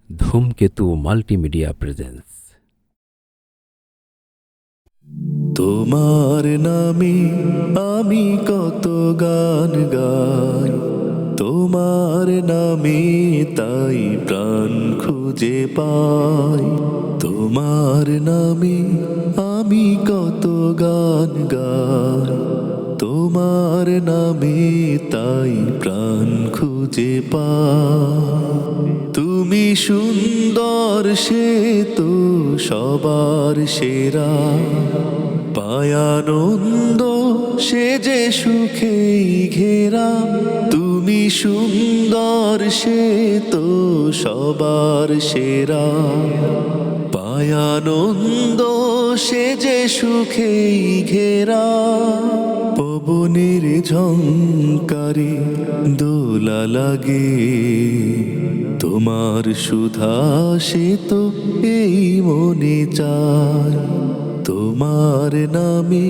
ধূমকেতু multimedia presence. তোমার নামে আমি কত গান গাই, তোমার নামে তাই প্রাণ খুঁজে পাই। তোমার নামে আমি কত গান গাই, তোমার নামে তাই প্রাণ খুঁজে পাই। তুমি সুন্দর সে তো সবার সেরা, পায় আনন্দ সে যে সুখেই ঘেরা। তুমি সুন্দর সে তো সবার সেরা, পায় আনন্দ সে যে সুখেই ঘেরা। পবনের ঝংকারে দোলা লাগে, তোমার সুধা সে তো এই মনে চায়। তোমার নামে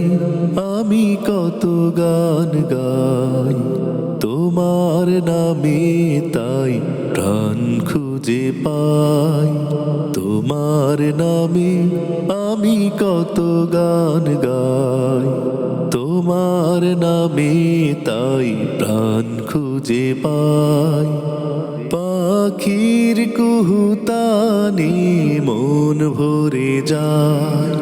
আমি কত গান গাই, তোমার নামে তাই প্রাণ খুঁজে পাই। তোমার নামে আমি কত গান গাই, তোমার নামে তাই প্রাণ খুঁজে পাই। পাখির কুহুতানে মন ভরে যায়,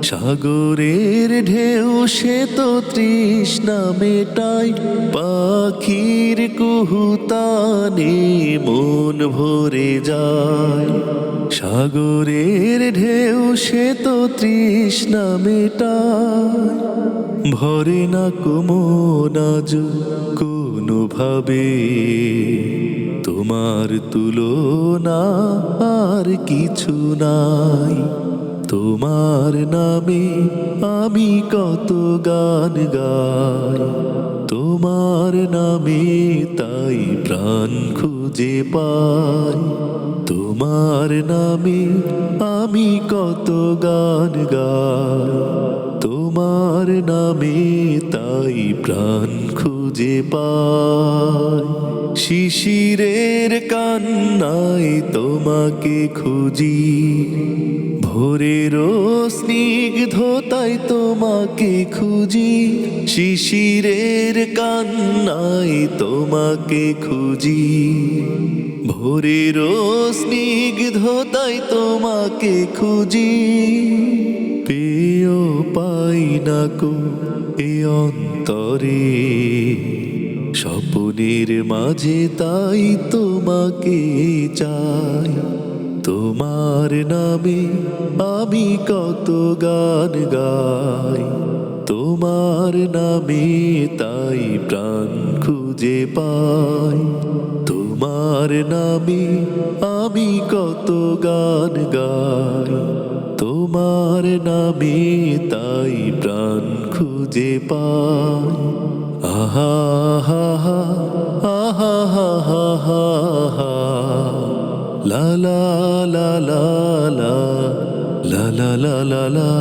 সাগরের ঢেউ সে তো তৃষ্ণা মেটায়। পাখির কুহুতানে মন ভরে যায়, সাগরের ঢেউ সে তো তৃষ্ণা মেটায়। ভরে না মন আজ কোনোভাবে, তোমার তুলনা আর কিছু নাই। তোমার নামে আমি কত গান গাই, তোমার নামে তাই প্রাণ খুঁজে পাই। তোমার নামে আমি কত গান গাই, তোমার নামে তাই প্রাণ খুঁজে পাই। শিশিরের কান্নায় তোমাকে খুঁজি, ভোরের স্নিগ্ধতায় তোমাকে খুঁজি। শিশিরের কান্নায় তোমাকে খুঁজি, ভোরের স্নিগ্ধতায় তোমাকে খুঁজি। পেয়েও পাই না কো এ অন্তরে, স্বপ্নের মাঝে তাই তোমাকে চাই। তোমার নামে আমি কত গান গাই, তোমার নামে তাই প্রাণ খুঁজে পাই। তোমার নামে আমি কত গান গাই, তোমার নামে তাই প্রাণ খুঁজে পাই। আহা হা হা, আহা হা হা হা হা, লা লা লা লা লা, লা লা লা লা লা।